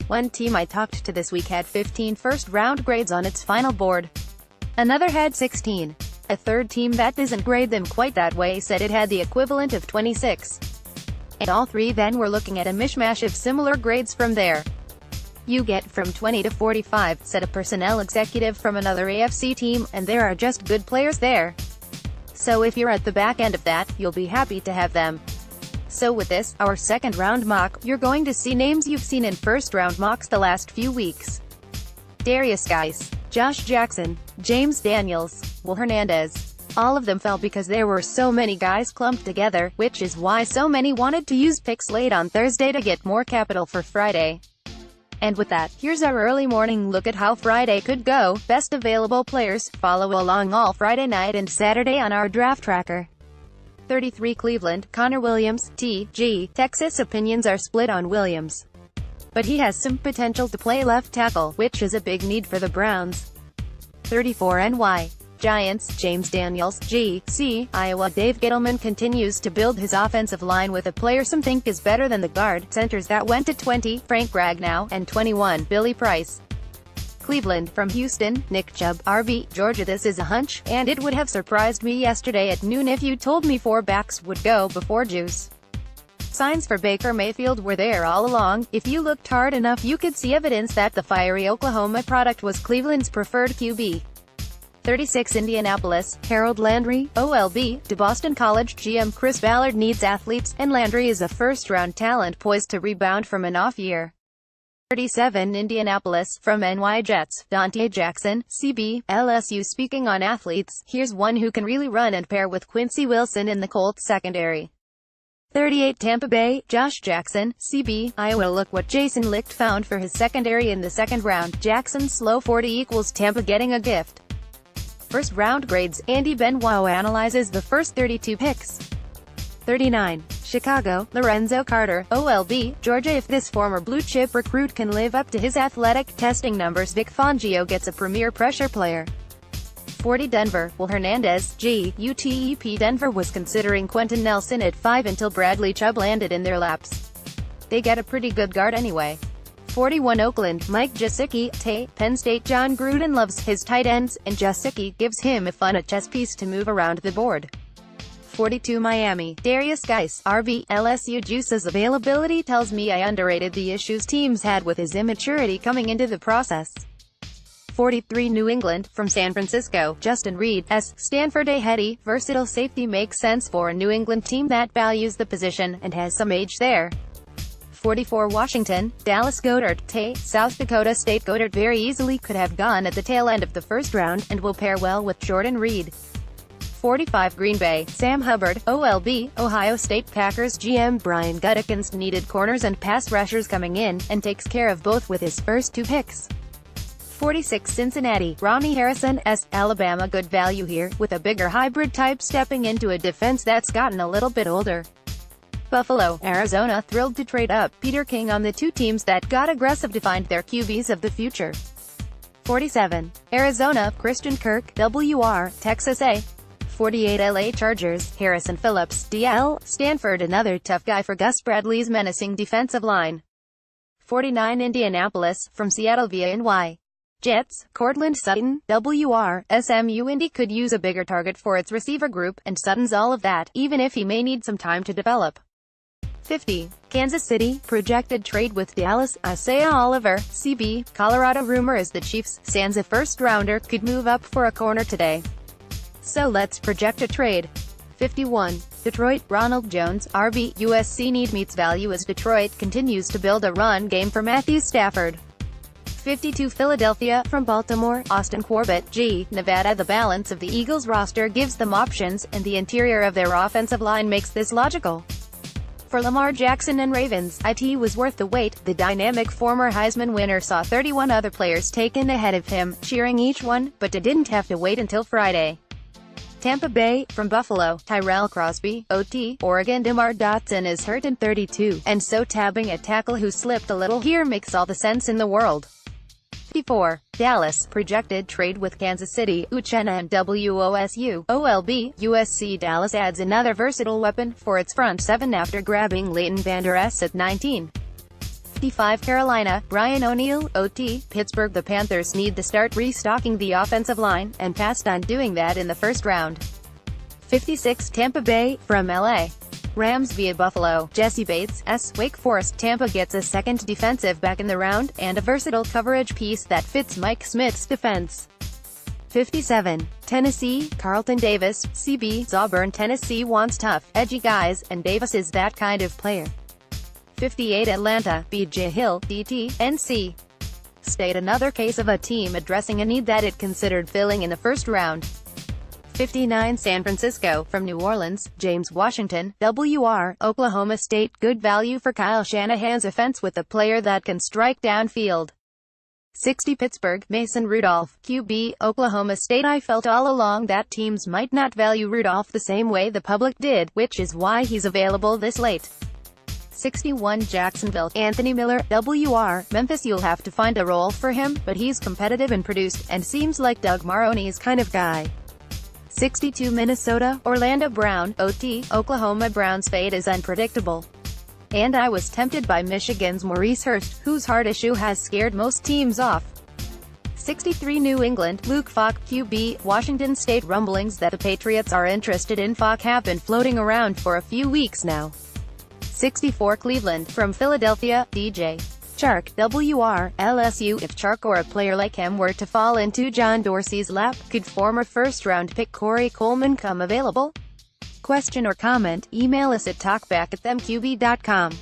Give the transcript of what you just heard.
One team I talked to this week had 15 first-round grades on its final board. Another had 16. A third team that doesn't grade them quite that way said it had the equivalent of 26. And all three then were looking at a mishmash of similar grades from there. You get from 20 to 45, said a personnel executive from another AFC team, and there are just good players there. So if you're at the back end of that, you'll be happy to have them. So with this, our second round mock, you're going to see names you've seen in first round mocks the last few weeks. Darius Guice, Josh Jackson, James Daniels, Will Hernandez. All of them fell because there were so many guys clumped together, which is why so many wanted to use picks late on Thursday to get more capital for Friday. And with that, here's our early morning look at how Friday could go. Best available players, follow along all Friday night and Saturday on our draft tracker. 33 Cleveland, Connor Williams, T.G. Texas. Opinions are split on Williams, but he has some potential to play left tackle, which is a big need for the Browns. 34 NY. Giants, James Daniels, G.C. Iowa. Dave Gettleman continues to build his offensive line with a player some think is better than the guard centers that went to 20, Frank Ragnow, and 21, Billy Price. Cleveland, from Houston, Nick Chubb, RB, Georgia. This is a hunch, and it would have surprised me yesterday at noon if you told me 4 backs would go before Juice. Signs for Baker Mayfield were there all along. If you looked hard enough you could see evidence that the fiery Oklahoma product was Cleveland's preferred QB. 36 Indianapolis, Harold Landry, OLB, to Boston College GM Chris Ballard needs athletes, and Landry is a first-round talent poised to rebound from an off year. 37 Indianapolis, from NY Jets, Dante Jackson, CB, LSU. Speaking on athletes, here's one who can really run and pair with Quincy Wilson in the Colts secondary. 38 Tampa Bay, Josh Jackson, CB, Iowa. Look what Jason Licht found for his secondary in the second round. Jackson's slow 40 equals Tampa getting a gift. First round grades, Andy Benoit analyzes the first 32 picks. 39. Chicago, Lorenzo Carter, OLB, Georgia. If this former blue-chip recruit can live up to his athletic testing numbers, Vic Fangio gets a premier pressure player. 40 Denver, Will Hernandez, UTEP. Denver was considering Quentin Nelson at 5 until Bradley Chubb landed in their laps. They get a pretty good guard anyway. 41 Oakland, Mike Gesicki, Penn State. John Gruden loves his tight ends, and Gesicki gives him a fun chess piece to move around the board. 42 Miami, Darius Guice, RB, LSU. Juice's availability tells me I underrated the issues teams had with his immaturity coming into the process. 43 New England, from San Francisco, Justin Reed, Stanford. A heady, versatile safety makes sense for a New England team that values the position, and has some age there. 44 Washington, Dallas. Goedert, South Dakota State. Goedert very easily could have gone at the tail end of the first round, and will pair well with Jordan Reed. 45 Green Bay, Sam Hubbard, OLB, Ohio State. Packers GM Brian Gutekunst needed corners and pass rushers coming in, and takes care of both with his first 2 picks. 46 Cincinnati, Ronnie Harrison, Alabama. Good value here, with a bigger hybrid type stepping into a defense that's gotten a little bit older. Buffalo, Arizona. Thrilled to trade up Peter King on the 2 teams that got aggressive to find their QBs of the future. 47 Arizona, Christian Kirk, WR, Texas A. 48 LA Chargers, Harrison Phillips, DL, Stanford. Another tough guy for Gus Bradley's menacing defensive line. 49 Indianapolis, from Seattle via NY Jets, Cortland Sutton, WR, SMU. Indy could use a bigger target for its receiver group, and Sutton's all of that, even if he may need some time to develop. 50 Kansas City, projected trade with Dallas, Isaiah Oliver, CB, Colorado. Rumor is the Chiefs' Sansa first-rounder could move up for a corner today. So let's project a trade. 51 Detroit, Ronald Jones, RB, USC. Need meets value as Detroit continues to build a run game for Matthew Stafford. 52 Philadelphia, from Baltimore, Austin Corbett, Nevada. The balance of the Eagles' roster gives them options, and the interior of their offensive line makes this logical. For Lamar Jackson and Ravens, it was worth the wait. The dynamic former Heisman winner saw 31 other players taken ahead of him, cheering each one, but didn't have to wait until Friday. Tampa Bay, from Buffalo, Tyrell Crosby, OT, Oregon. DeMar Dotson is hurt in 32, and so tabbing a tackle who slipped a little here makes all the sense in the world. 54 Dallas, projected trade with Kansas City, Uchenna and WOSU, OLB, USC. Dallas adds another versatile weapon for its front seven after grabbing Leighton Vander Esch at 19. 55 Carolina, Brian O'Neill, OT, Pittsburgh. The Panthers need to start restocking the offensive line, and passed on doing that in the first round. 56 Tampa Bay, from LA. Rams via Buffalo, Jesse Bates, Wake Forest. Tampa gets a second defensive back in the round, and a versatile coverage piece that fits Mike Smith's defense. 57 Tennessee, Carlton Davis, CB, Auburn. Tennessee wants tough, edgy guys, and Davis is that kind of player. 58 Atlanta, B.J. Hill, DT, NC State. Another case of a team addressing a need that it considered filling in the first round. 59 San Francisco, from New Orleans, James Washington, WR, Oklahoma State. Good value for Kyle Shanahan's offense with a player that can strike downfield. 60 Pittsburgh, Mason Rudolph, QB, Oklahoma State. I felt all along that teams might not value Rudolph the same way the public did, which is why he's available this late. 61 Jacksonville, Anthony Miller, WR, Memphis. You'll have to find a role for him, but he's competitive and produced, and seems like Doug Marrone's kind of guy. 62 Minnesota, Orlando Brown, OT, Oklahoma. Brown's fate is unpredictable, and I was tempted by Michigan's Maurice Hurst, whose heart issue has scared most teams off. 63 New England, Luke Falk, QB, Washington State. Rumblings that the Patriots are interested in Falk have been floating around for a few weeks now. 64 Cleveland, from Philadelphia, DJ Chark, WR, LSU. If Chark or a player like him were to fall into John Dorsey's lap, could former first-round pick Corey Coleman come available? Question or comment, email us at talkback@themqb.com.